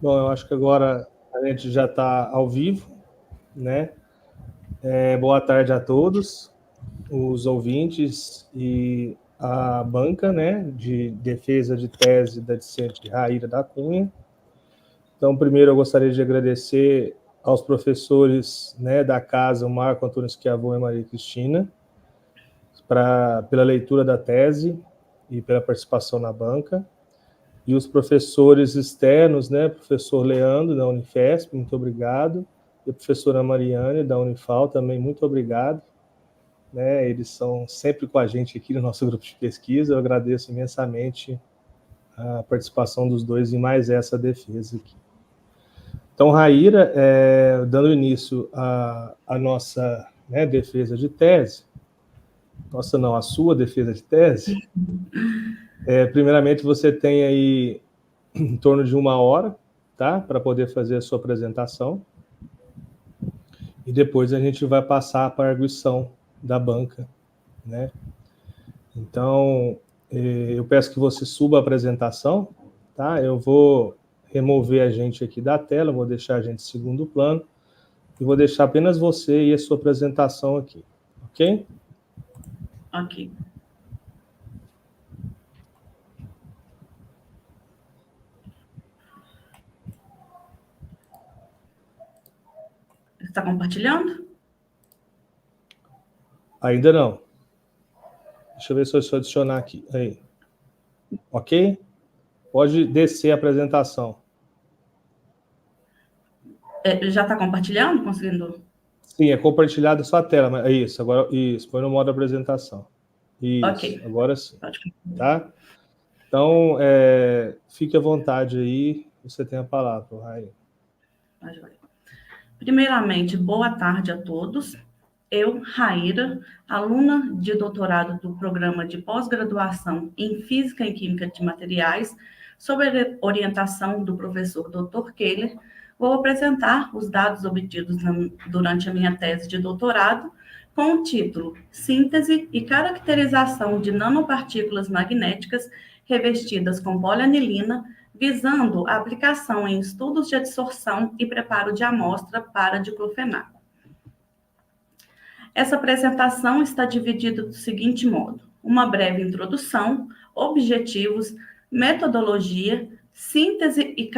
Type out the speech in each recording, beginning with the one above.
Bom, eu acho que agora a gente já está ao vivo, né? Boa tarde a todos, os ouvintes e a banca, né, de defesa de tese da discente Raíra da Cunha. Então, primeiro eu gostaria de agradecer aos professores, né, da casa, o Marco Antônio Schiavone e Maria Cristina, pela leitura da tese e pela participação na banca. E os professores externos, né, professor Leandro, da Unifesp, muito obrigado, e a professora Mariane, da Unifal, também muito obrigado. Né, eles são sempre com a gente aqui no nosso grupo de pesquisa, eu agradeço imensamente a participação dos dois em mais essa defesa aqui. Então, Raíra, dando início à nossa, né, defesa de tese, nossa não, a sua defesa de tese, primeiramente você tem aí em torno de 1 hora, tá? Para poder fazer a sua apresentação. E depois a gente vai passar para a arguição da banca, né? Então, eu peço que você suba a apresentação, tá? Eu vou remover a gente aqui da tela, vou deixar a gente em segundo plano e vou deixar apenas você e a sua apresentação aqui, ok? Ok. Está compartilhando? Ainda não. Deixa eu ver se eu adicionar aqui. Aí. Ok? Pode descer a apresentação. Já está compartilhando? Conseguindo? Sim, é compartilhada só a tela. Mas é isso, agora isso, põe no modo apresentação. Isso, okay. Agora sim. Tá? Então, fique à vontade aí, você tem a palavra, Raíra. Primeiramente, boa tarde a todos. Eu, Raíra, aluna de doutorado do programa de pós-graduação em Física e Química de Materiais, sob a orientação do professor Dr. Keller, vou apresentar os dados obtidos durante a minha tese de doutorado com o título Síntese e caracterização de nanopartículas magnéticas revestidas com polianilina, visando a aplicação em estudos de adsorção e preparo de amostra para diclofenaco. Essa apresentação está dividida do seguinte modo: uma breve introdução, objetivos, metodologia, síntese e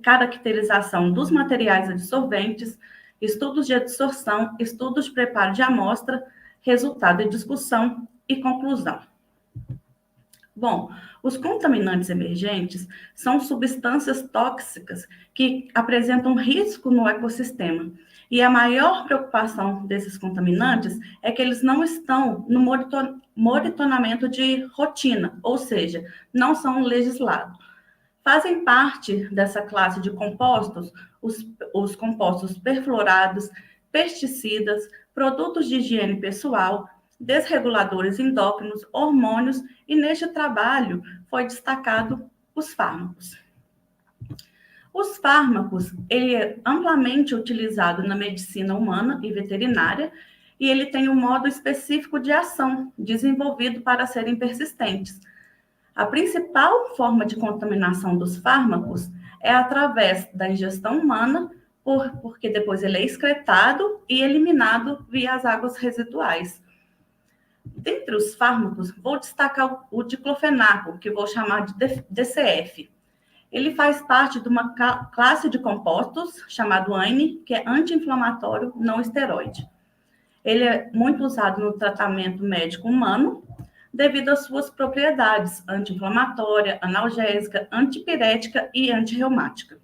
caracterização dos materiais adsorventes, estudos de adsorção, estudos de preparo de amostra, resultado de discussão e conclusão. Bom, os contaminantes emergentes são substâncias tóxicas que apresentam risco no ecossistema. E a maior preocupação desses contaminantes é que eles não estão no monitoramento de rotina, ou seja, não são legislados. Fazem parte dessa classe de compostos os compostos perfluorados, pesticidas, produtos de higiene pessoal, desreguladores endócrinos, hormônios, e neste trabalho foi destacado os fármacos. Os fármacos, ele é amplamente utilizado na medicina humana e veterinária, e ele tem um modo específico de ação, desenvolvido para serem persistentes. A principal forma de contaminação dos fármacos é através da ingestão humana, porque depois ele é excretado e eliminado via as águas residuais. Dentre os fármacos, vou destacar o diclofenaco, que vou chamar de DCF. Ele faz parte de uma classe de compostos chamado ANE, que é anti-inflamatório não esteroide. Ele é muito usado no tratamento médico humano, devido às suas propriedades anti-inflamatória, analgésica, antipirética e antirreumática.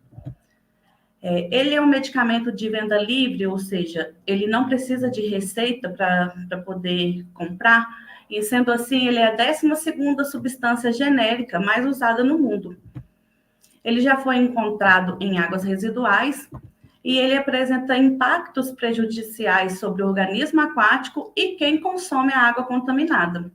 Ele é um medicamento de venda livre, ou seja, ele não precisa de receita para poder comprar, e sendo assim, ele é a 12ª substância genérica mais usada no mundo. Ele já foi encontrado em águas residuais e ele apresenta impactos prejudiciais sobre o organismo aquático e quem consome a água contaminada.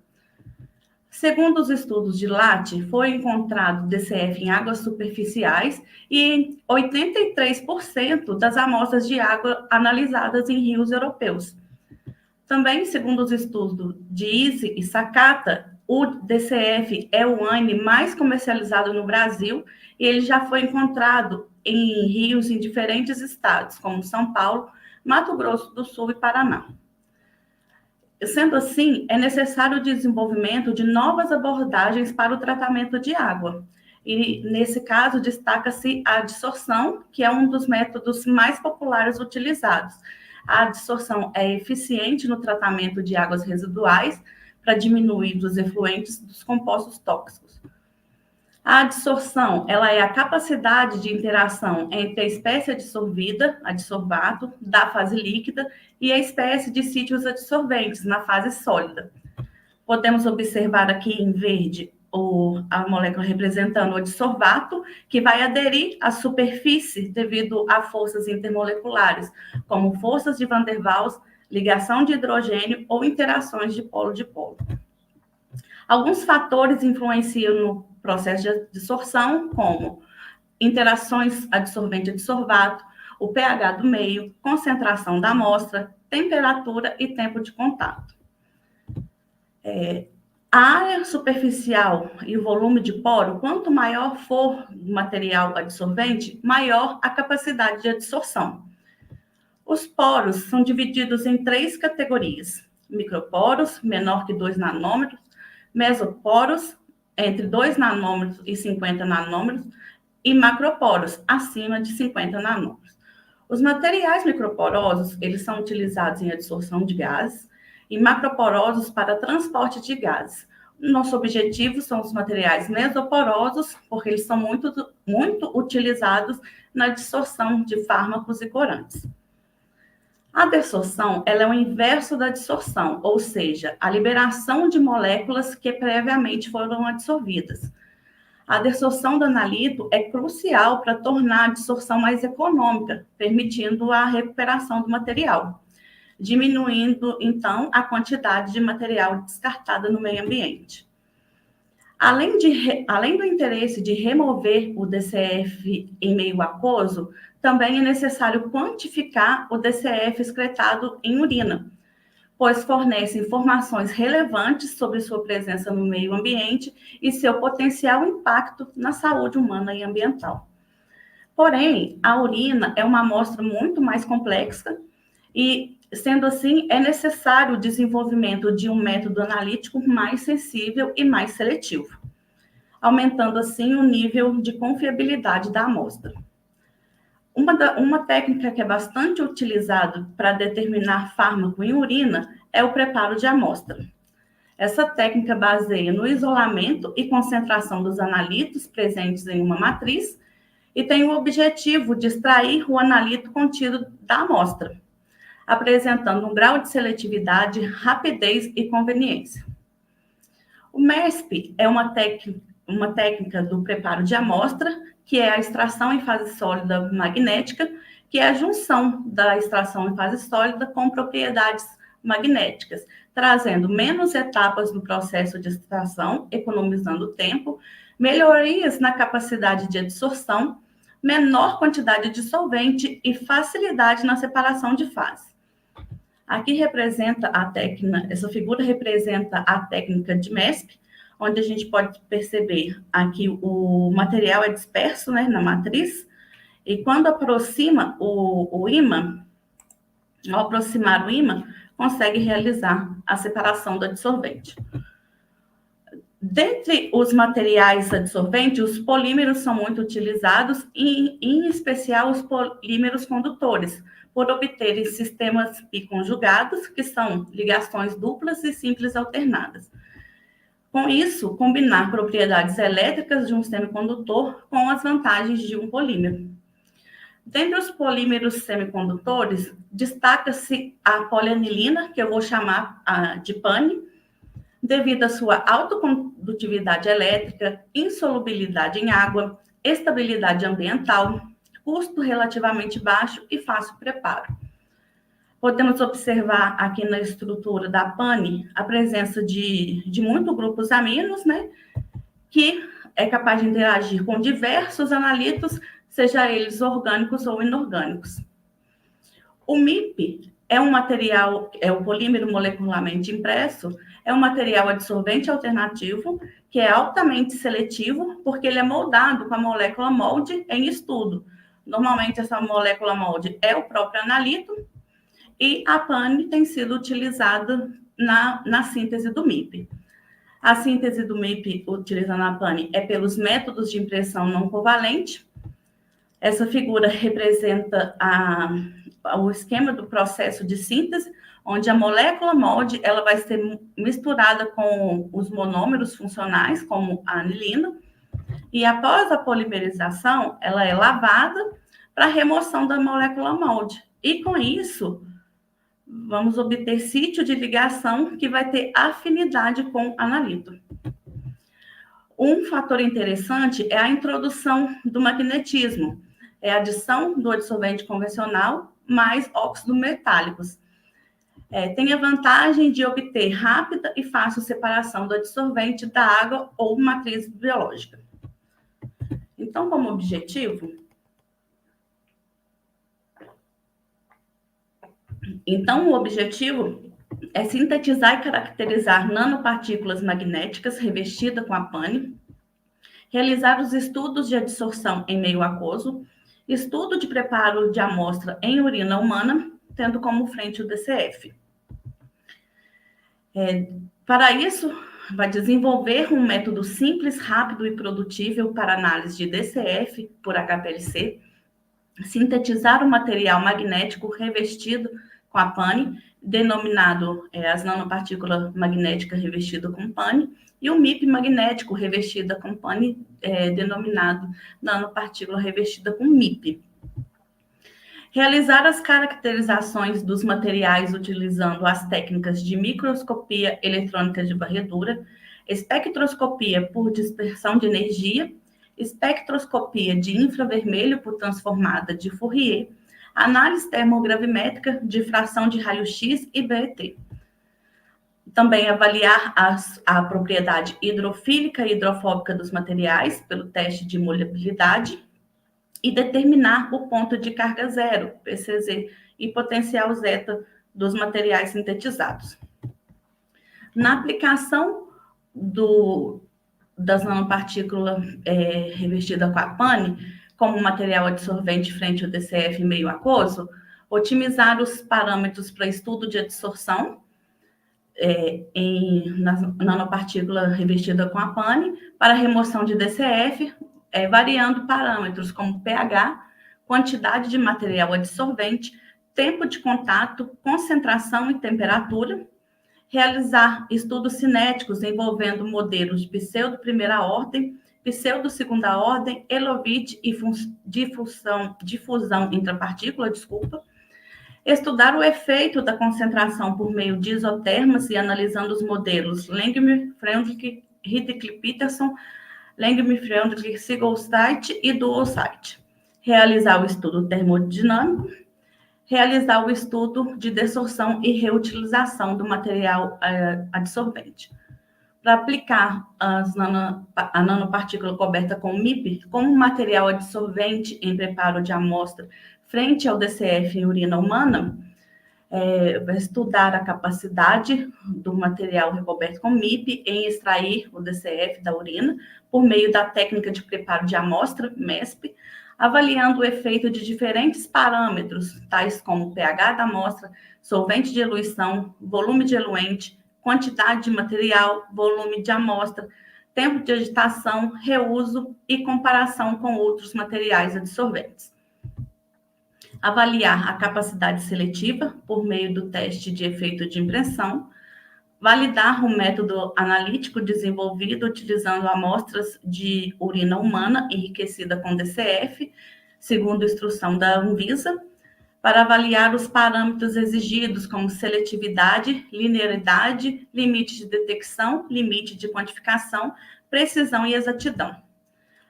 Segundo os estudos de LAT, foi encontrado DCF em águas superficiais e em 83% das amostras de água analisadas em rios europeus. Também, segundo os estudos de Easy e Sakata, o DCF é o ANE mais comercializado no Brasil e ele já foi encontrado em rios em diferentes estados, como São Paulo, Mato Grosso do Sul e Paraná. Sendo assim, é necessário o desenvolvimento de novas abordagens para o tratamento de água. E, nesse caso, destaca-se a adsorção, que é um dos métodos mais populares utilizados. A adsorção é eficiente no tratamento de águas residuais para diminuir os efluentes dos compostos tóxicos. A adsorção, ela é a capacidade de interação entre a espécie adsorvida, adsorbato, da fase líquida, e a espécie de sítios adsorventes, na fase sólida. Podemos observar aqui em verde a molécula representando o adsorbato, que vai aderir à superfície devido a forças intermoleculares, como forças de Van der Waals, ligação de hidrogênio ou interações de polo-dipolo. Alguns fatores influenciam no processo de adsorção, como interações adsorvente-adsorbato, o pH do meio, concentração da amostra, temperatura e tempo de contato. A área superficial e o volume de poro, quanto maior for o material adsorvente, maior a capacidade de adsorção. Os poros são divididos em 3 categorias: microporos, menor que 2 nanômetros, mesoporos, entre 2 nanômetros e 50 nanômetros, e macroporos, acima de 50 nanômetros. Os materiais microporosos, eles são utilizados em adsorção de gases, e macroporosos para transporte de gases. Nosso objetivo são os materiais mesoporosos, porque eles são muito utilizados na dissorção de fármacos e corantes. A desorção, ela é o inverso da dissorção, ou seja, a liberação de moléculas que previamente foram adsorvidas. A desorção do analito é crucial para tornar a dissorção mais econômica, permitindo a recuperação do material, diminuindo, então, a quantidade de material descartada no meio ambiente. Além do interesse de remover o DCF em meio aquoso, também é necessário quantificar o DCF excretado em urina, pois fornece informações relevantes sobre sua presença no meio ambiente e seu potencial impacto na saúde humana e ambiental. Porém, a urina é uma amostra muito mais complexa e, sendo assim, é necessário o desenvolvimento de um método analítico mais sensível e mais seletivo, aumentando, assim, o nível de confiabilidade da amostra. Uma técnica que é bastante utilizada para determinar fármaco em urina é o preparo de amostra. Essa técnica baseia no isolamento e concentração dos analitos presentes em uma matriz e tem o objetivo de extrair o analito contido da amostra, apresentando um grau de seletividade, rapidez e conveniência. O MESP é uma técnica do preparo de amostra, que é a extração em fase sólida magnética, que é a junção da extração em fase sólida com propriedades magnéticas, trazendo menos etapas no processo de extração, economizando tempo, melhorias na capacidade de adsorção, menor quantidade de solvente e facilidade na separação de fase. Aqui representa a técnica, essa figura representa a técnica de MESP, onde a gente pode perceber aqui o material é disperso, né, na matriz, e quando aproxima o ímã, ao aproximar o ímã, consegue realizar a separação do adsorvente. Dentre os materiais adsorventes, os polímeros são muito utilizados, e, em especial os polímeros condutores, por obterem sistemas biconjugados, que são ligações duplas e simples alternadas. Com isso, combinar propriedades elétricas de um semicondutor com as vantagens de um polímero. Dentre os polímeros semicondutores, destaca-se a polianilina, que eu vou chamar de PANI, devido à sua autocondutividade elétrica, insolubilidade em água, estabilidade ambiental, custo relativamente baixo e fácil preparo. Podemos observar aqui na estrutura da PANI a presença de muitos grupos aminos, né, que é capaz de interagir com diversos analitos, seja eles orgânicos ou inorgânicos. O MIP é um material, é o polímero molecularmente impresso, é um material adsorvente alternativo, que é altamente seletivo, porque ele é moldado com a molécula molde em estudo. Normalmente, essa molécula molde é o próprio analito, e a pane tem sido utilizada na síntese do MIP. A síntese do MIP utilizando a pane é pelos métodos de impressão não covalente. Essa figura representa o esquema do processo de síntese, onde a molécula molde ela vai ser misturada com os monômeros funcionais, como a anilina, e após a polimerização, ela é lavada para remoção da molécula molde. E com isso, vamos obter sítio de ligação que vai ter afinidade com analito. Um fator interessante é a introdução do magnetismo, é a adição do adsorvente convencional mais óxidos metálicos. Tem a vantagem de obter rápida e fácil separação do adsorvente da água ou matriz biológica. Então, como objetivo, o objetivo é sintetizar e caracterizar nanopartículas magnéticas revestidas com a pane, realizar os estudos de adsorção em meio aquoso, estudo de preparo de amostra em urina humana, tendo como frente o DCF. Para isso, vai desenvolver um método simples, rápido e produtível para análise de DCF por HPLC, sintetizar o material magnético revestido com a pane, denominado as nanopartículas magnéticas revestidas com pane, e o MIP magnético revestida com pane, denominado nanopartícula revestida com MIP. Realizar as caracterizações dos materiais utilizando as técnicas de microscopia eletrônica de varredura, espectroscopia por dispersão de energia, espectroscopia de infravermelho por transformada de Fourier, análise termogravimétrica, difração de raio-x e BET. Também avaliar a propriedade hidrofílica e hidrofóbica dos materiais pelo teste de molibilidade e determinar o ponto de carga zero, PCZ, e potencial zeta dos materiais sintetizados. Na aplicação das nanopartículas revestidas com a pane, como material adsorvente frente ao DCF meio aquoso, otimizar os parâmetros para estudo de adsorção na nanopartícula revestida com a pane, para remoção de DCF, variando parâmetros como pH, quantidade de material adsorvente, tempo de contato, concentração e temperatura, realizar estudos cinéticos envolvendo modelos de pseudo primeira ordem, pseudo segunda ordem, Elovit e difusão intrapartícula, estudar o efeito da concentração por meio de isotermas e analisando os modelos Langmuir, Freundlich, Ridley-Peterson, Langmuir, Freundlich, Siegel-Site e Duo-Site. Realizar o estudo termodinâmico, realizar o estudo de desorção e reutilização do material adsorvente. Para aplicar a nanopartícula coberta com MIP como material adsorvente em preparo de amostra frente ao DCF em urina humana, vai estudar a capacidade do material recoberto com MIP em extrair o DCF da urina por meio da técnica de preparo de amostra, MESP, avaliando o efeito de diferentes parâmetros, tais como pH da amostra, solvente de eluição, volume de eluente, quantidade de material, volume de amostra, tempo de agitação, reuso e comparação com outros materiais adsorventes. Avaliar a capacidade seletiva por meio do teste de efeito de impressão, validar o método analítico desenvolvido utilizando amostras de urina humana enriquecida com DCF, segundo instrução da Anvisa, para avaliar os parâmetros exigidos como seletividade, linearidade, limite de detecção, limite de quantificação, precisão e exatidão.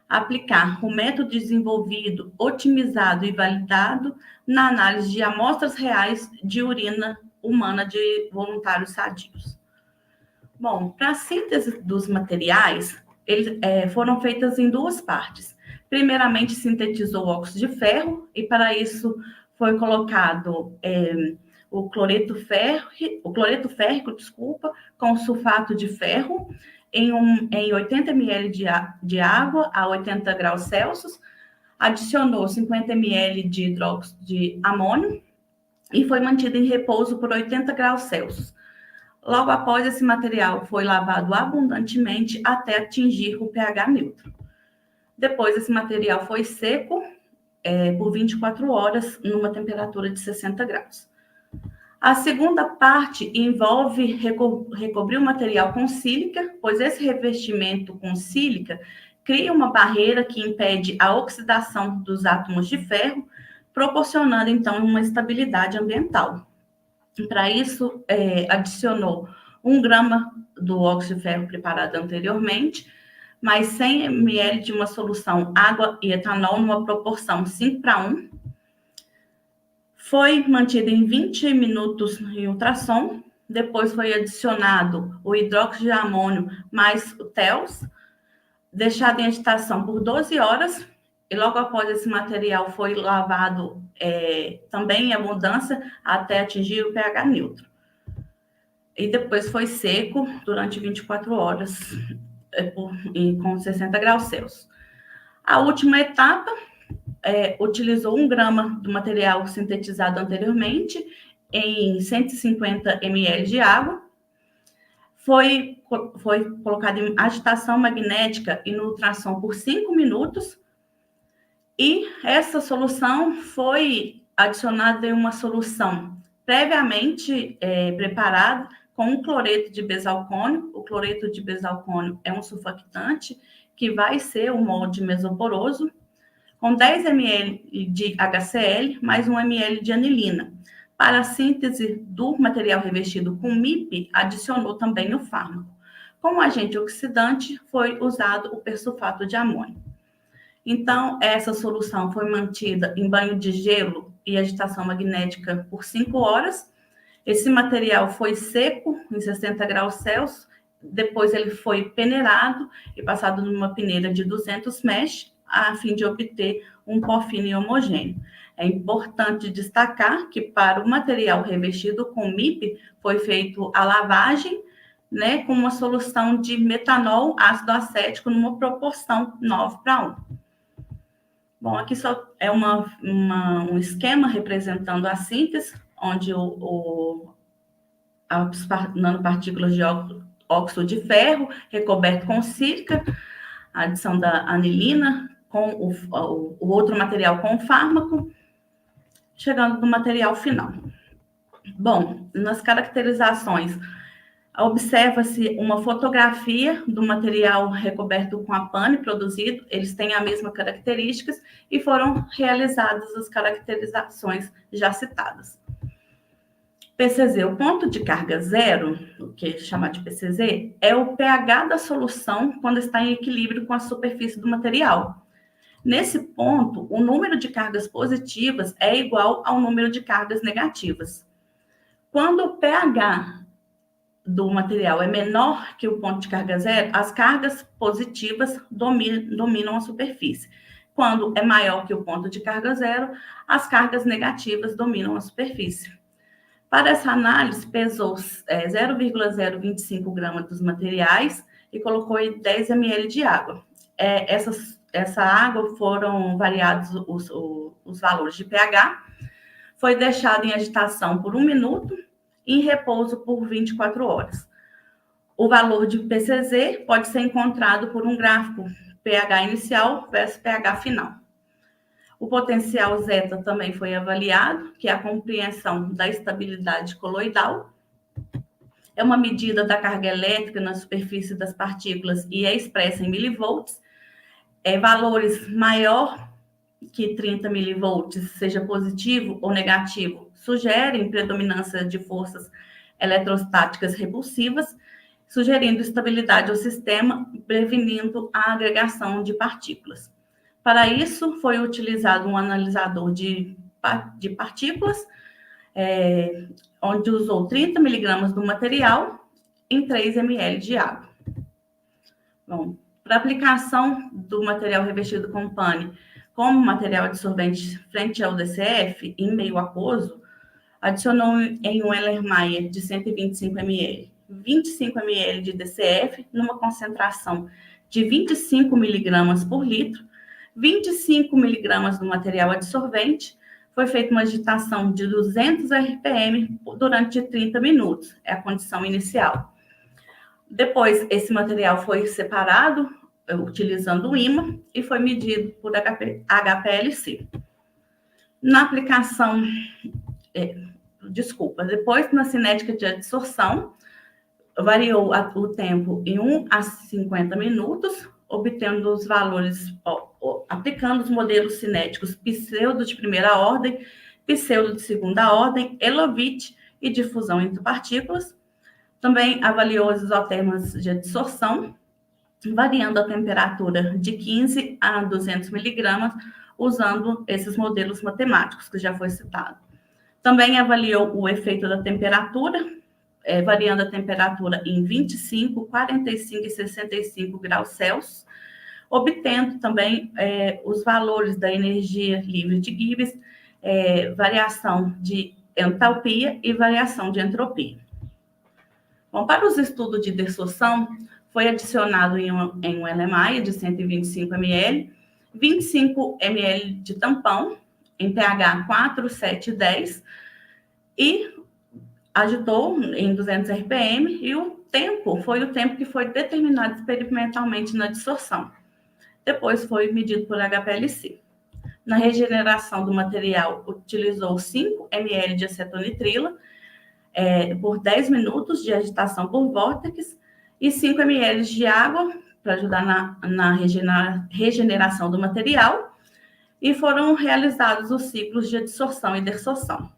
Aplicar o método desenvolvido, otimizado e validado na análise de amostras reais de urina humana de voluntários sadios. Bom, para a síntese dos materiais, eles foram feitas em duas partes. Primeiramente, sintetizou o óxido de ferro, e para isso foi colocado o cloreto férrico, com sulfato de ferro em 80 ml de água a 80 graus Celsius, adicionou 50 ml de hidróxido de amônio e foi mantido em repouso por 80 graus Celsius. Logo após, esse material foi lavado abundantemente até atingir o pH neutro. Depois, esse material foi seco por 24 horas, numa temperatura de 60 graus. A segunda parte envolve recobrir o material com sílica, pois esse revestimento com sílica cria uma barreira que impede a oxidação dos átomos de ferro, proporcionando, então, uma estabilidade ambiental. Para isso, adicionou 1 grama do óxido de ferro preparado anteriormente, mais 100 ml de uma solução água e etanol numa proporção 5:1. Foi mantido em 20 minutos em ultrassom. Depois foi adicionado o hidróxido de amônio mais o TEOS, deixado em agitação por 12 horas. E logo após, esse material foi lavado também em abundância até atingir o pH neutro. E depois foi seco durante 24 horas com 60 graus Celsius. A última etapa utilizou 1 grama do material sintetizado anteriormente em 150 ml de água. Foi colocado em agitação magnética e no ultrassom por 5 minutos. E essa solução foi adicionada em uma solução previamente preparada com um cloreto de besalcônio. O cloreto de besalcônio é um surfactante que vai ser o molde mesoporoso, com 10 ml de HCl mais 1 ml de anilina. Para a síntese do material revestido com MIP, adicionou também o fármaco. Como agente oxidante, foi usado o persulfato de amônio. Então, essa solução foi mantida em banho de gelo e agitação magnética por 5 horas. Esse material foi seco em 60 graus Celsius, depois ele foi peneirado e passado numa peneira de 200 mesh, a fim de obter um pó fino e homogêneo. É importante destacar que para o material revestido com MIP foi feito a lavagem, com uma solução de metanol ácido acético numa proporção 9:1. Bom, aqui só é um esquema representando a síntese, onde as nanopartículas de óxido de ferro recoberto com sílica, a adição da anilina com o outro material com o fármaco, chegando no material final. Bom, nas caracterizações, observa-se uma fotografia do material recoberto com a pane produzido, eles têm as mesmas características e foram realizadas as caracterizações já citadas. PCZ, o ponto de carga zero, o que é chamado de PCZ, é o pH da solução quando está em equilíbrio com a superfície do material. Nesse ponto, o número de cargas positivas é igual ao número de cargas negativas. Quando o pH do material é menor que o ponto de carga zero, as cargas positivas dominam a superfície. Quando é maior que o ponto de carga zero, as cargas negativas dominam a superfície. Para essa análise, pesou 0,025 gramas dos materiais e colocou em 10 ml de água. Essa água foram variados os valores de pH, foi deixado em agitação por 1 minuto e em repouso por 24 horas. O valor de PCZ pode ser encontrado por um gráfico pH inicial versus pH final. O potencial zeta também foi avaliado, que é a compreensão da estabilidade coloidal. É uma medida da carga elétrica na superfície das partículas e é expressa em milivolts. Valores maior que 30 milivolts, seja positivo ou negativo, sugerem predominância de forças eletrostáticas repulsivas, sugerindo estabilidade ao sistema, prevenindo a agregação de partículas. Para isso, foi utilizado um analisador de partículas, onde usou 30 miligramas do material em 3 ml de água. Bom, para aplicação do material revestido com pane como material absorvente frente ao DCF, em meio aquoso, adicionou em um Erlenmeyer de 125 ml, 25 ml de DCF, numa concentração de 25 miligramas por litro, 25 miligramas do material adsorvente. Foi feita uma agitação de 200 RPM durante 30 minutos, é a condição inicial. Depois, esse material foi separado, utilizando o ímã, e foi medido por HPLC. Na aplicação, depois na cinética de adsorção, variou o tempo em 1 a 50 minutos, obtendo os valores, aplicando os modelos cinéticos pseudo de primeira ordem, pseudo de segunda ordem, Elovit e difusão entre partículas. Também avaliou os isotermas de adsorção, variando a temperatura de 15 a 200 miligramas, usando esses modelos matemáticos que já foi citado. Também avaliou o efeito da temperatura, variando a temperatura em 25, 45 e 65 graus Celsius, obtendo também os valores da energia livre de Gibbs, variação de entalpia e variação de entropia. Bom, para os estudos de desorção, foi adicionado em um Erlenmeyer de 125 ml, 25 ml de tampão, em pH 4, 7 e 10, e agitou em 200 RPM, e o tempo foi o tempo que foi determinado experimentalmente na dissorção. Depois foi medido por HPLC. Na regeneração do material, utilizou 5 ml de acetonitrila por 10 minutos de agitação por vórtex e 5 ml de água para ajudar na regeneração do material, e foram realizados os ciclos de adsorção e desorção.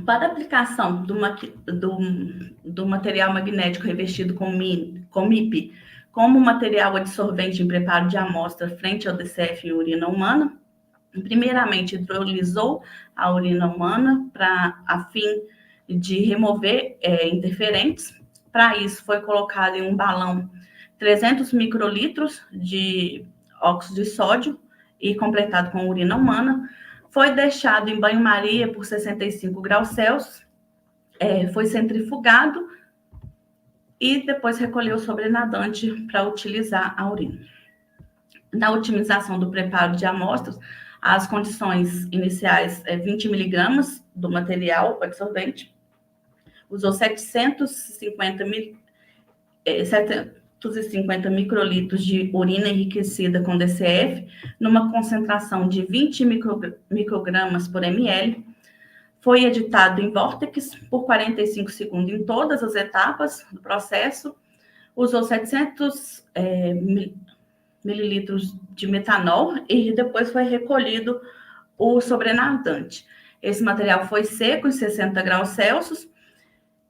Para a aplicação do material magnético revestido com MIP como material adsorvente em preparo de amostra frente ao DCF em urina humana, primeiramente hidrolisou a urina humana a fim de remover interferentes. Para isso, foi colocado em um balão 300 microlitros de óxido de sódio e completado com urina humana. Foi deixado em banho-maria por 65 graus Celsius, foi centrifugado e depois recolheu o sobrenadante para utilizar a urina. Na otimização do preparo de amostras, as condições iniciais 20 miligramas do material absorvente, usou 750 microlitros de urina enriquecida com DCF, numa concentração de 20 microgramas por ml. Foi editado em vórtex por 45 segundos em todas as etapas do processo. Usou 700 mililitros de metanol e depois foi recolhido o sobrenadante. Esse material foi seco em 60 graus Celsius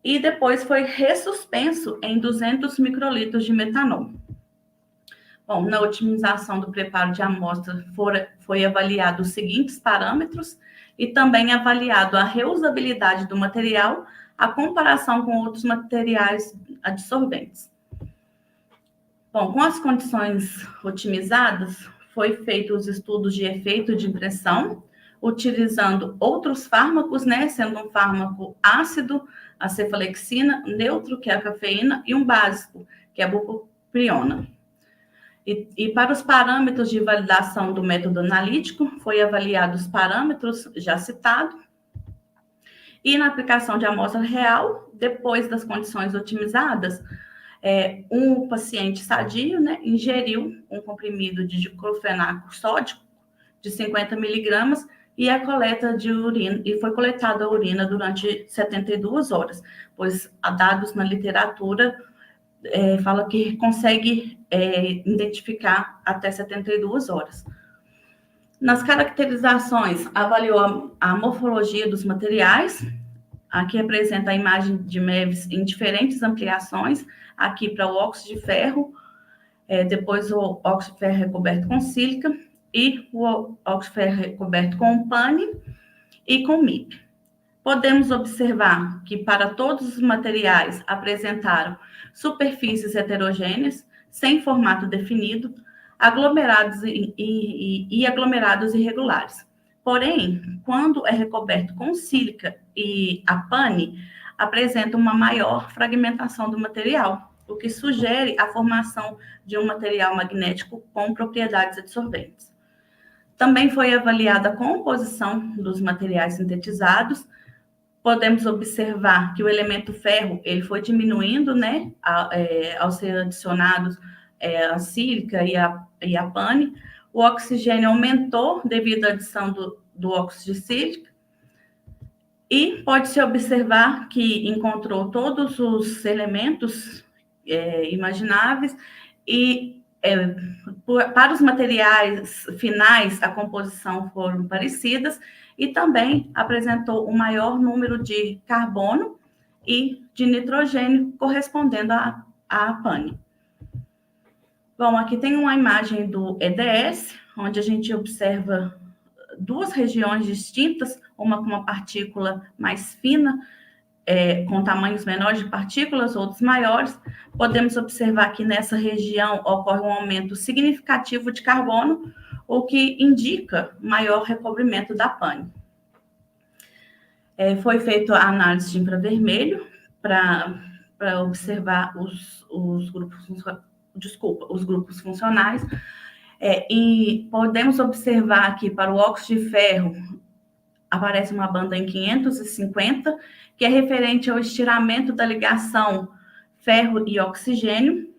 e depois foi ressuspenso em 200 microlitros de metanol. Bom, na otimização do preparo de amostra foi avaliado os seguintes parâmetros e também avaliado a reusabilidade do material, a comparação com outros materiais adsorventes. Bom, com as condições otimizadas, foi feito os estudos de efeito de impressão, utilizando outros fármacos, sendo um fármaco ácido, a cefalexina, neutro, que é a cafeína, e um básico, que é a bupropiona. E para os parâmetros de validação do método analítico, foi avaliado os parâmetros já citados, e na aplicação de amostra real, depois das condições otimizadas, um paciente sadio, ingeriu um comprimido de diclofenaco sódico de 50 miligramas e a coleta de urina, e foi coletada a urina durante 72 horas, pois há dados na literatura fala que consegue identificar até 72 horas. Nas caracterizações, avaliou a morfologia dos materiais. Aqui apresenta a imagem de MEVs em diferentes ampliações, aqui para o óxido de ferro, depois o óxido de ferro recoberto com sílica, e o óxido de ferro recoberto com pane e com MIP. Podemos observar que para todos os materiais apresentaram superfícies heterogêneas, sem formato definido. aglomerados e aglomerados irregulares. Porém, quando é recoberto com sílica e a pane, apresenta uma maior fragmentação do material, o que sugere a formação de um material magnético com propriedades adsorventes. Também foi avaliada a composição dos materiais sintetizados. Podemos observar que o elemento ferro ele foi diminuindo, né, ao ser adicionados a sílica e a pane. O oxigênio aumentou devido à adição do óxido de sílica. E pode-se observar que encontrou todos os elementos imagináveis e para os materiais finais, a composição foram parecidas e também apresentou um maior número de carbono e de nitrogênio correspondendo à pane. Bom, aqui tem uma imagem do EDS, onde a gente observa duas regiões distintas, uma com uma partícula mais fina, com tamanhos menores de partículas, outros maiores. Podemos observar que nessa região ocorre um aumento significativo de carbono, o que indica maior recobrimento da pane. Foi feita a análise de infravermelho para observar os grupos funcionais. E podemos observar que para o óxido de ferro aparece uma banda em 550, que é referente ao estiramento da ligação ferro e oxigênio.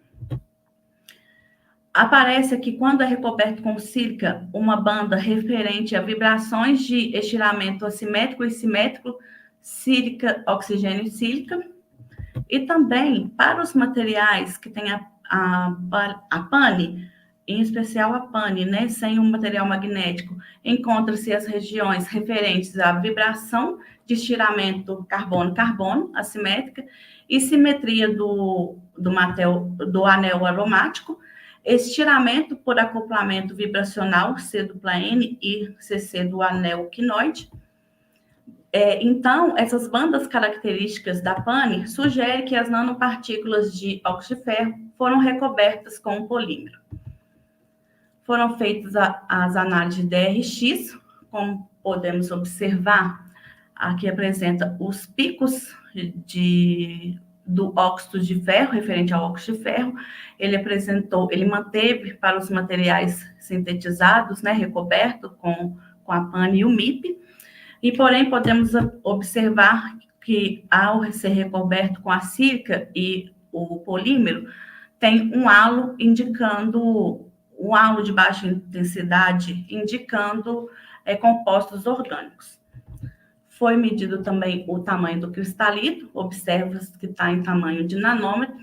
Aparece aqui, quando é recoberto com sílica, uma banda referente a vibrações de estiramento assimétrico e simétrico, sílica, oxigênio e sílica. E também, para os materiais que têm a pane, em especial a pane, né, sem um material magnético, encontra-se as regiões referentes à vibração de estiramento carbono-carbono, assimétrica, e simetria do anel aromático, estiramento por acoplamento vibracional, C dupla N e CC do anel quinoide. Então, essas bandas características da pane sugerem que as nanopartículas de óxido de ferro foram recobertas com um polímero. Foram feitas as análises de DRX, como podemos observar, aqui apresenta os picos do óxido de ferro, referente ao óxido de ferro. Ele manteve para os materiais sintetizados, né, recoberto com a pane e o MIP. E, porém, podemos observar que, ao ser recoberto com a sílica e o polímero, tem um halo de baixa intensidade, indicando compostos orgânicos. Foi medido também o tamanho do cristalito, observa-se que está em tamanho de nanômetro,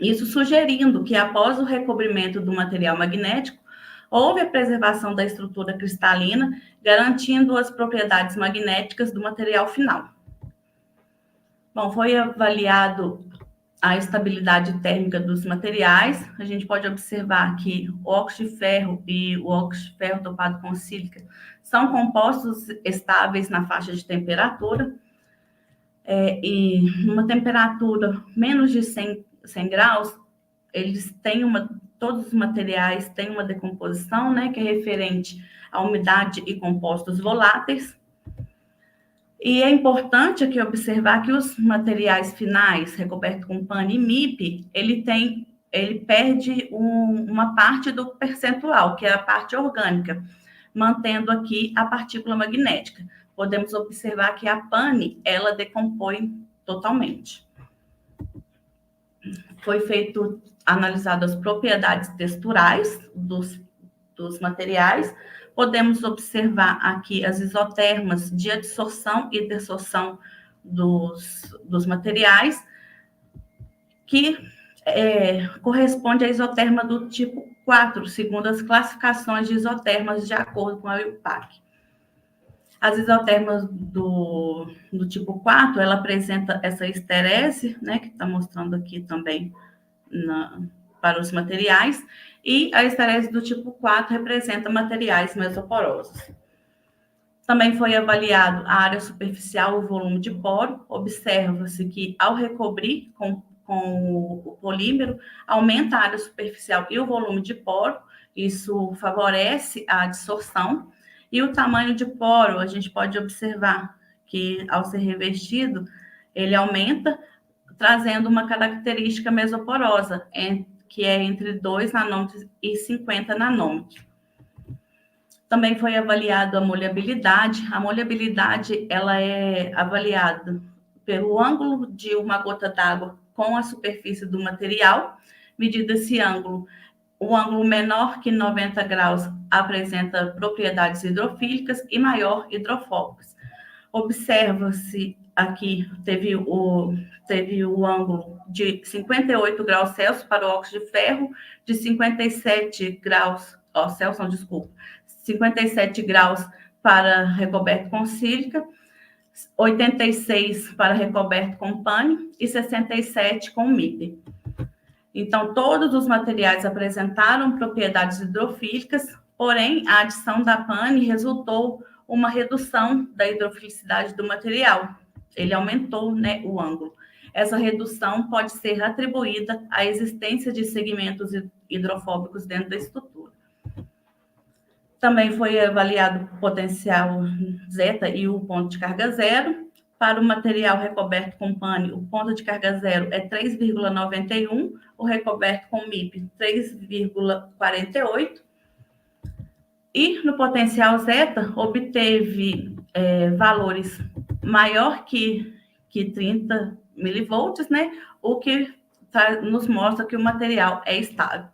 isso sugerindo que, após o recobrimento do material magnético, houve a preservação da estrutura cristalina, garantindo as propriedades magnéticas do material final. Bom, foi avaliado a estabilidade térmica dos materiais. A gente pode observar que o óxido de ferro e o óxido de ferro dopado com sílica são compostos estáveis na faixa de temperatura, e numa temperatura menos de 100 graus, eles têm todos os materiais têm uma decomposição, né, que é referente à umidade e compostos voláteis. E é importante aqui observar que os materiais finais, recobertos com pane e MIP, ele perde uma parte do percentual, que é a parte orgânica, mantendo aqui a partícula magnética. Podemos observar que a pane, ela decompõe totalmente. Foi analisado as propriedades texturais dos materiais. Podemos observar aqui as isotermas de adsorção e desorção dos materiais, que corresponde à isoterma do tipo 4, segundo as classificações de isotermas de acordo com a IUPAC. As isotermas do tipo 4, ela apresenta essa esterese, né, que está mostrando aqui também para os materiais, e a esterese do tipo 4 representa materiais mesoporosos. Também foi avaliado a área superficial, o volume de poro. Observa-se que, ao recobrir com o polímero, aumenta a área superficial e o volume de poro, Isso favorece a adsorção. E o tamanho de poro, a gente pode observar que, ao ser revestido, ele aumenta, trazendo uma característica mesoporosa, que é entre 2 nanômetros e 50 nanômetros. Também foi avaliado a molhabilidade. A molhabilidade, ela é avaliada pelo ângulo de uma gota d'água com a superfície do material. Medido esse ângulo, o ângulo menor que 90 graus apresenta propriedades hidrofílicas e maior hidrofóbicas. Observa-se aqui, teve o ângulo de 58 graus Celsius para o óxido de ferro, de 57 graus, Celsius, não, desculpa, 57 graus para recoberto com sílica, 86 para recoberto com pânico e 67 com MIP. Então, todos os materiais apresentaram propriedades hidrofílicas, porém, a adição da pane resultou uma redução da hidrofilicidade do material. Ele aumentou, né, o ângulo. Essa redução pode ser atribuída à existência de segmentos hidrofóbicos dentro da estrutura. Também foi avaliado o potencial zeta e o ponto de carga zero. Para o material recoberto com pane, o ponto de carga zero é 3,91, o recoberto com MIP 3,48. E no potencial zeta, obteve valores maior que 30 milivolts, né? O que nos mostra que o material é estável.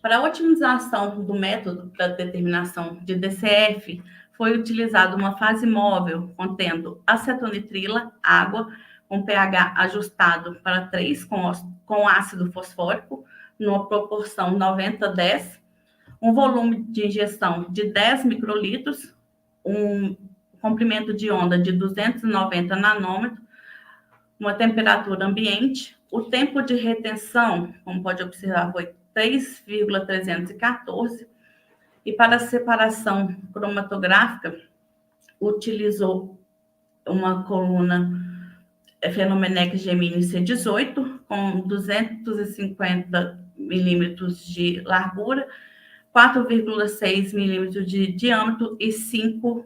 Para a otimização do método da determinação de DCF, foi utilizada uma fase móvel contendo acetonitrila, água, com pH ajustado para 3 com ácido fosfórico, numa proporção 90-10, um volume de injeção de 10 microlitros, um comprimento de onda de 290 nanômetros, uma temperatura ambiente. O tempo de retenção, como pode observar, foi 3,314. E para a separação cromatográfica, utilizou uma coluna Phenomenec Gemini C18 com 250 milímetros de largura, 4,6 milímetros de diâmetro e 5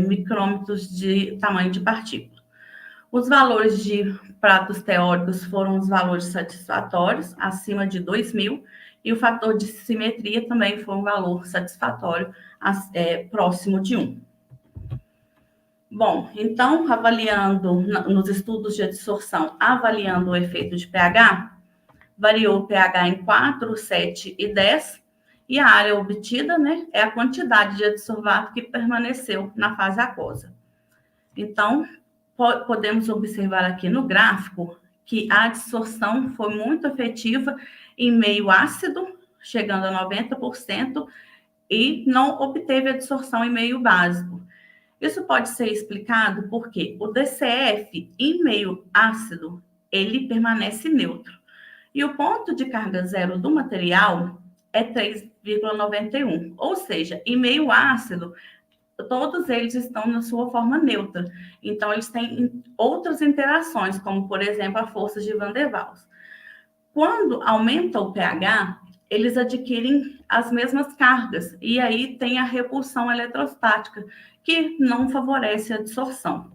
micrômetros de tamanho de partícula. Os valores de pratos teóricos foram os valores satisfatórios, acima de 2.000, e o fator de simetria também foi um valor satisfatório, próximo de 1. Bom, então, avaliando nos estudos de adsorção, avaliando o efeito de pH, variou o pH em 4, 7 e 10, e a área obtida, né, é a quantidade de adsorvato que permaneceu na fase aquosa. Então, podemos observar aqui no gráfico que a adsorção foi muito efetiva em meio ácido, chegando a 90%, e não obteve adsorção em meio básico. Isso pode ser explicado porque o DCF em meio ácido, ele permanece neutro. E o ponto de carga zero do material é 3,91. Ou seja, em meio ácido, todos eles estão na sua forma neutra. Então, eles têm outras interações, como, por exemplo, a força de Van der Waals. Quando aumenta o pH, eles adquirem as mesmas cargas, e aí tem a repulsão eletrostática, que não favorece a adsorção.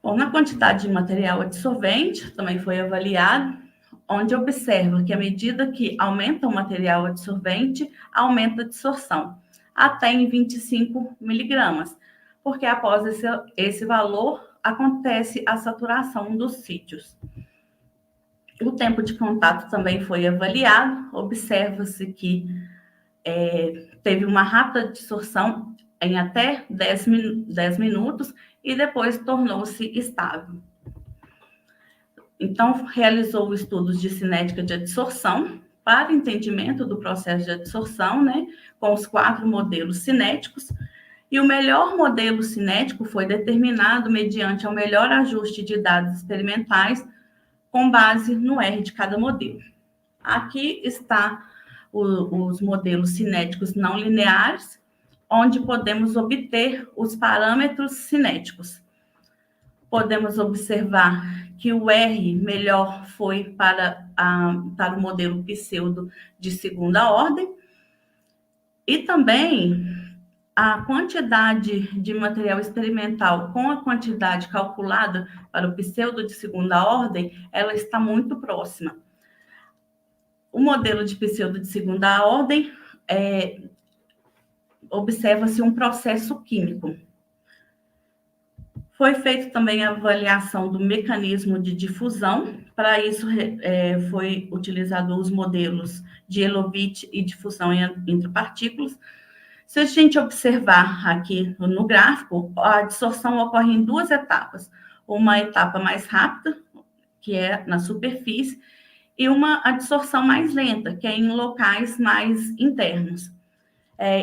Bom, na quantidade de material adsorvente, também foi avaliado, onde observa que à medida que aumenta o material adsorvente, aumenta a adsorção, até em 25 miligramas, porque após esse valor, acontece a saturação dos sítios. O tempo de contato também foi avaliado, observa-se que teve uma rápida adsorção em até 10 minutos e depois tornou-se estável. Então, realizou estudos de cinética de adsorção para entendimento do processo de adsorção, né, com os 4 modelos cinéticos, e o melhor modelo cinético foi determinado mediante o melhor ajuste de dados experimentais com base no R de cada modelo. Aqui está os modelos cinéticos não lineares, onde podemos obter os parâmetros cinéticos. podemos observar que o R melhor foi para o modelo pseudo de segunda ordem, e também a quantidade de material experimental com a quantidade calculada para o pseudo de segunda ordem, ela está muito próxima. O modelo de pseudo de segunda ordem observa-se um processo químico. Foi feita também a avaliação do mecanismo de difusão. Para isso, foi utilizado os modelos de Elovitch e difusão entre partículas. Se a gente observar aqui no gráfico, a dissorção ocorre em duas etapas. Uma etapa mais rápida, que é na superfície, e a dissorção mais lenta, que é em locais mais internos.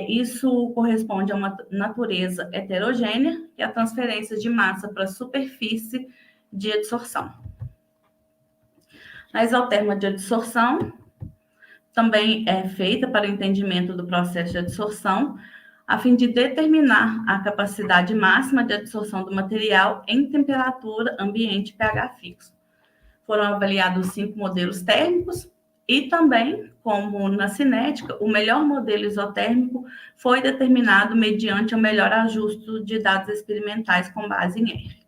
Isso corresponde a uma natureza heterogênea, que é a transferência de massa para a superfície de adsorção. A isoterma de adsorção também é feita para o entendimento do processo de adsorção, a fim de determinar a capacidade máxima de adsorção do material em temperatura ambiente pH fixo. Foram avaliados 5 modelos térmicos e também, como na cinética, o melhor modelo isotérmico foi determinado mediante o melhor ajuste de dados experimentais com base em R.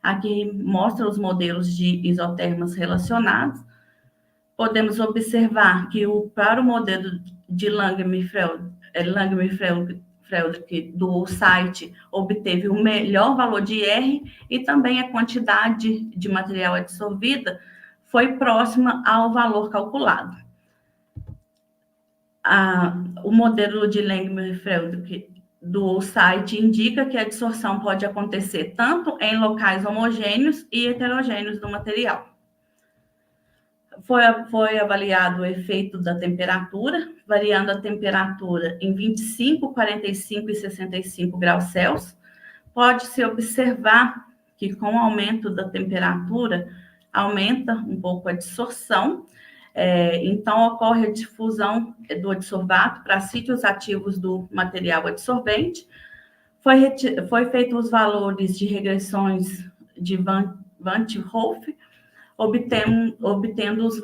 Aqui mostra os modelos de isotermas relacionados. Podemos observar que para o modelo de Langmuir-Friedrich do site obteve o melhor valor de R e também a quantidade de material absorvida foi próxima ao valor calculado. O modelo de Langmuir-Friedrich do site indica que a adsorção pode acontecer tanto em locais homogêneos e heterogêneos do material. Foi avaliado o efeito da temperatura, variando a temperatura em 25, 45 e 65 graus Celsius. Pode-se observar que com o aumento da temperatura, aumenta um pouco a dissorção, então ocorre a difusão do adsorvato para sítios ativos do material adsorvente. Foi feito os valores de regressões de Van 't Hoff, obtendo os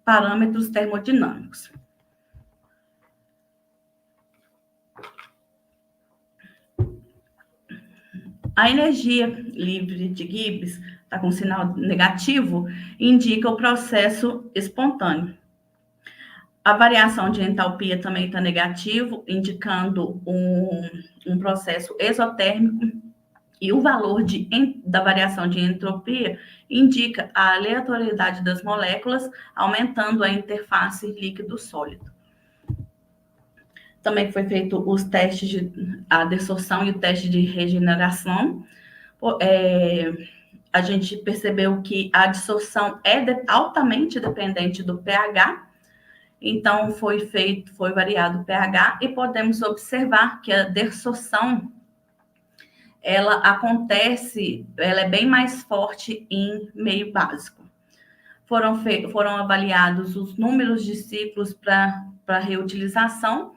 parâmetros termodinâmicos. A energia livre de Gibbs, está com sinal negativo, indica o processo espontâneo. A variação de entalpia também está negativo, indicando um processo exotérmico. E o valor da variação de entropia indica a aleatoriedade das moléculas, aumentando a interface líquido-sólido. Também foi feito os testes de adsorção e o teste de regeneração. A gente percebeu que a adsorção é altamente dependente do pH, então foi variado o pH e podemos observar que a desorção ela acontece, ela é bem mais forte em meio básico. Foram avaliados os números de ciclos para reutilização.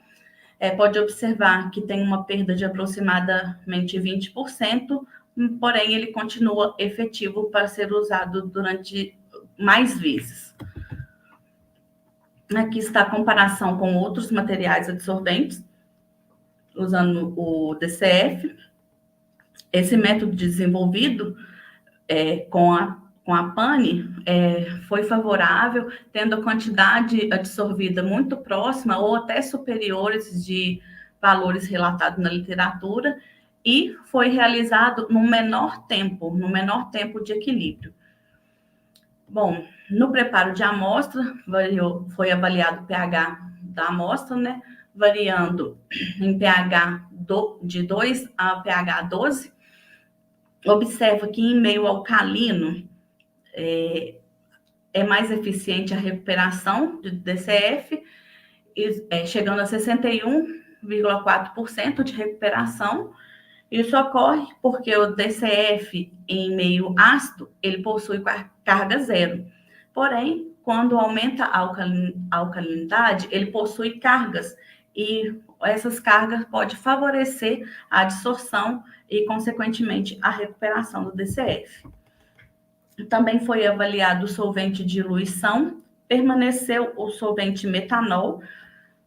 Pode observar que tem uma perda de aproximadamente 20%, porém ele continua efetivo para ser usado durante mais vezes. Aqui está a comparação com outros materiais adsorventes, usando o DCF. Esse método desenvolvido com a pane foi favorável, tendo a quantidade absorvida muito próxima ou até superiores de valores relatados na literatura, e foi realizado no menor tempo de equilíbrio. Bom, no preparo de amostra, foi avaliado o pH da amostra, né? Variando em pH de 2 a pH 12. Observa que em meio alcalino é mais eficiente a recuperação de DCF, chegando a 61,4% de recuperação. Isso ocorre porque o DCF em meio ácido, ele possui carga zero. Porém, quando aumenta a alcalinidade, ele possui cargas e essas cargas podem favorecer a adsorção e, consequentemente, a recuperação do DCF. Também foi avaliado o solvente de diluição, permaneceu o solvente metanol,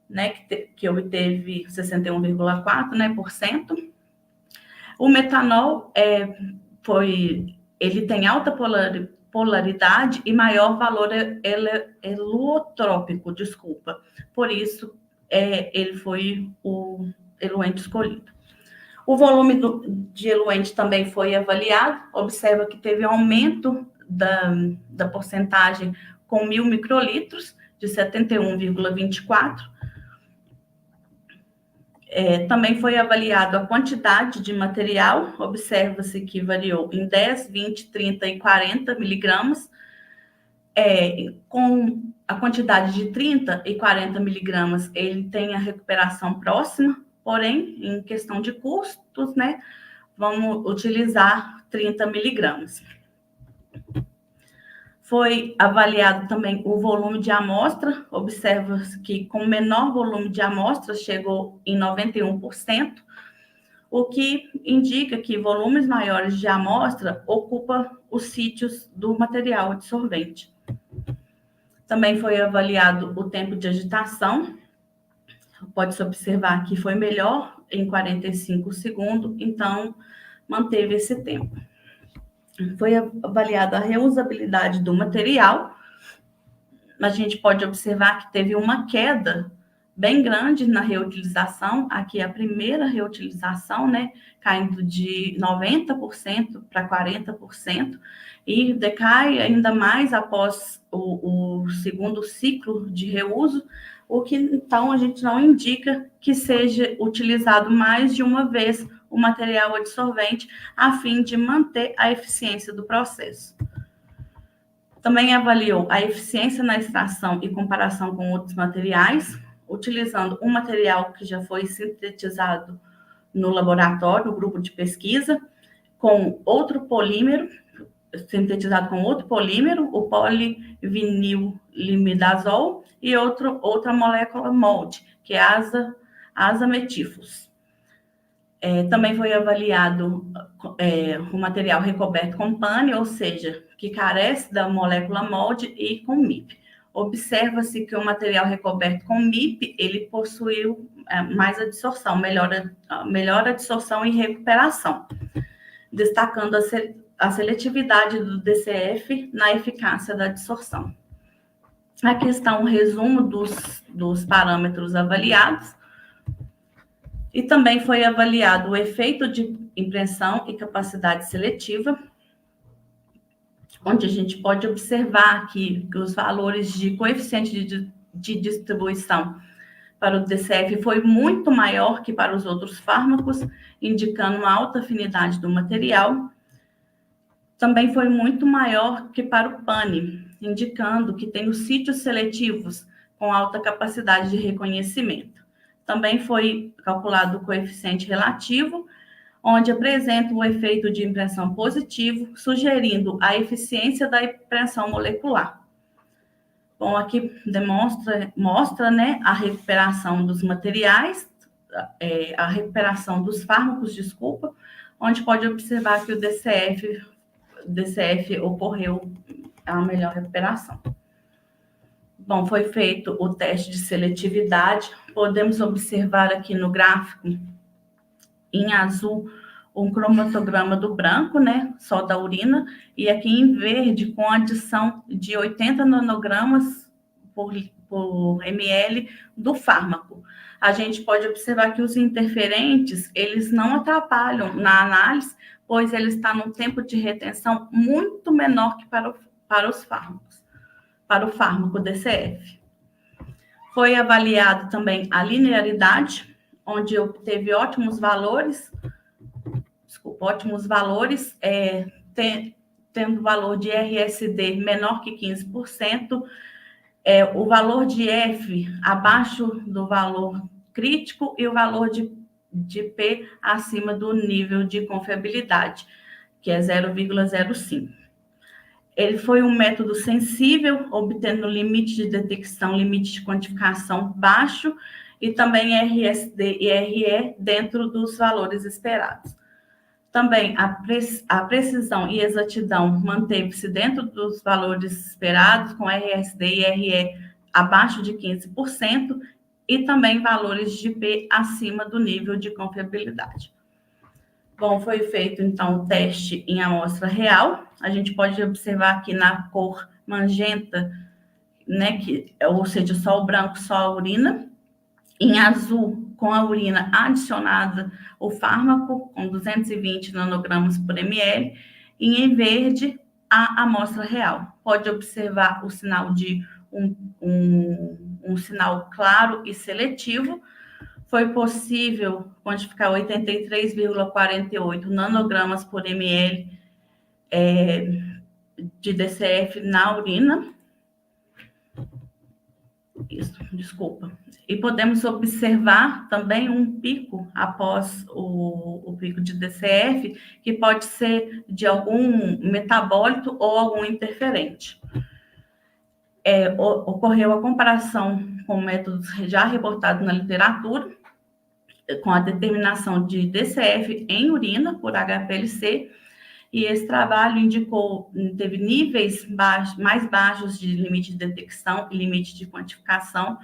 né, que obteve 61,4%, né, por cento. O metanol ele tem alta polaridade e maior valor helotrópico, desculpa. Por isso, ele foi o eluente escolhido. O volume de eluente também foi avaliado. Observa que teve aumento da porcentagem com 1.000 microlitros, de 71,24%. Também foi avaliado a quantidade de material. Observa-se que variou em 10, 20, 30 e 40 miligramas. Com a quantidade de 30 e 40 miligramas, ele tem a recuperação próxima, porém, em questão de custos, né, vamos utilizar 30 miligramas. Foi avaliado também o volume de amostra. Observa-se que com menor volume de amostra chegou em 91%, o que indica que volumes maiores de amostra ocupam os sítios do material adsorvente. Também foi avaliado o tempo de agitação. Pode-se observar que foi melhor em 45 segundos, então manteve esse tempo. Foi avaliada a reusabilidade do material. A gente pode observar que teve uma queda bem grande na reutilização. Aqui é a primeira reutilização, né, caindo de 90% para 40%, e decai ainda mais após o segundo ciclo de reuso, o que então a gente não indica que seja utilizado mais de uma vez o material adsorvente, a fim de manter a eficiência do processo. Também avaliou a eficiência na extração e comparação com outros materiais, utilizando um material que já foi sintetizado no laboratório, no grupo de pesquisa, com outro polímero, sintetizado com outro polímero, o polivinilimidazol, e outra molécula molde, que é a azametifos. Também foi avaliado o material recoberto com pane, ou seja, que carece da molécula molde e com MIP. Observa-se que o material recoberto com MIP, ele possuiu mais adsorção, melhor adsorção e recuperação, destacando a seletividade do DCF na eficácia da adsorção. Aqui está um resumo dos parâmetros avaliados. E também foi avaliado o efeito de impressão e capacidade seletiva, onde a gente pode observar aqui que os valores de coeficiente de distribuição para o DCF foi muito maior que para os outros fármacos, indicando uma alta afinidade do material. Também foi muito maior que para o pane, indicando que tem os sítios seletivos com alta capacidade de reconhecimento. Também foi calculado o coeficiente relativo, onde apresenta o efeito de impressão positivo, sugerindo a eficiência da impressão molecular. Bom, aqui mostra, né, a recuperação dos materiais, a recuperação dos fármacos, desculpa, onde pode observar que o DCF ocorreu a melhor recuperação. Bom, foi feito o teste de seletividade. Podemos observar aqui no gráfico, em azul, um cromatograma do branco, né, só da urina, e aqui em verde, com adição de 80 nanogramas por ml do fármaco. A gente pode observar que os interferentes, eles não atrapalham na análise, pois ele está num tempo de retenção muito menor que para os fármacos. Para o fármaco DCF. Foi avaliado também a linearidade, onde obteve ótimos valores, tendo valor de RSD menor que 15%, o valor de F abaixo do valor crítico e o valor de P acima do nível de confiabilidade, que é 0,05. Ele foi um método sensível, obtendo limite de detecção, limite de quantificação baixo e também RSD e RE dentro dos valores esperados. Também a precisão e exatidão manteve-se dentro dos valores esperados, com RSD e RE abaixo de 15%, e também valores de P acima do nível de confiabilidade. Bom, foi feito, então, o teste em amostra real. A gente pode observar aqui na cor magenta, né, ou seja, só o branco, só a urina. Em azul, com a urina adicionada o fármaco, com 220 nanogramas por ml. E em verde, a amostra real. Pode observar o sinal de um sinal claro e seletivo. Foi possível quantificar 83,48 nanogramas por ml de DCF na urina. Isso, desculpa. E podemos observar também um pico após o pico de DCF, que pode ser de algum metabólito ou algum interferente. Ocorreu a comparação com métodos já reportados na literatura, com a determinação de DCF em urina por HPLC, e esse trabalho teve níveis mais baixos de limite de detecção e limite de quantificação,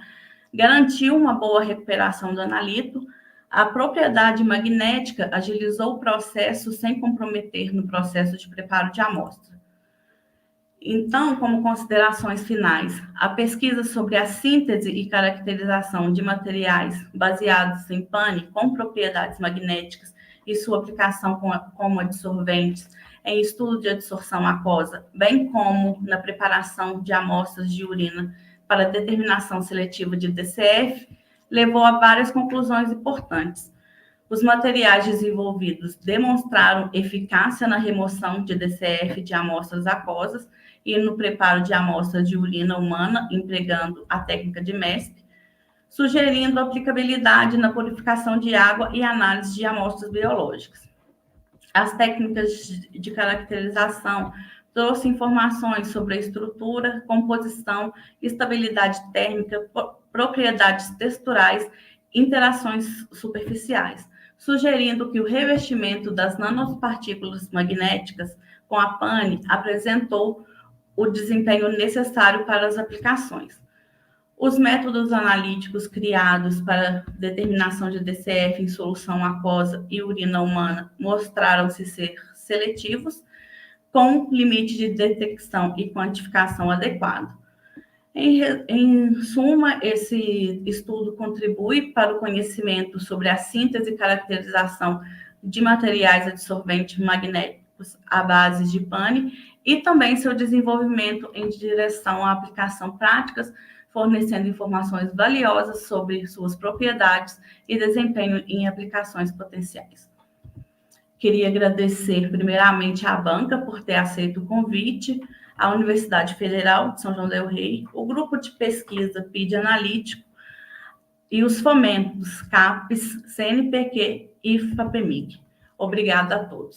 garantiu uma boa recuperação do analito, a propriedade magnética agilizou o processo sem comprometer no processo de preparo de amostra. Então, como considerações finais, a pesquisa sobre a síntese e caracterização de materiais baseados em pane com propriedades magnéticas e sua aplicação como adsorventes em estudo de adsorção aquosa, bem como na preparação de amostras de urina para determinação seletiva de DCF, levou a várias conclusões importantes. Os materiais desenvolvidos demonstraram eficácia na remoção de DCF de amostras aquosas e no preparo de amostras de urina humana, empregando a técnica de MESP, sugerindo aplicabilidade na purificação de água e análise de amostras biológicas. As técnicas de caracterização trouxeram informações sobre a estrutura, composição, estabilidade térmica, propriedades texturais, interações superficiais, sugerindo que o revestimento das nanopartículas magnéticas com a pane apresentou o desempenho necessário para as aplicações. Os métodos analíticos criados para determinação de DCF em solução aquosa e urina humana mostraram-se ser seletivos, com limite de detecção e quantificação adequado. Em suma, esse estudo contribui para o conhecimento sobre a síntese e caracterização de materiais adsorventes magnéticos à base de pane e também seu desenvolvimento em direção à aplicação práticas, fornecendo informações valiosas sobre suas propriedades e desempenho em aplicações potenciais. Queria agradecer primeiramente à banca por ter aceito o convite, à Universidade Federal de São João del Rei, o grupo de pesquisa PID Analítico e os fomentos CAPES, CNPq e FAPEMIG. Obrigada a todos.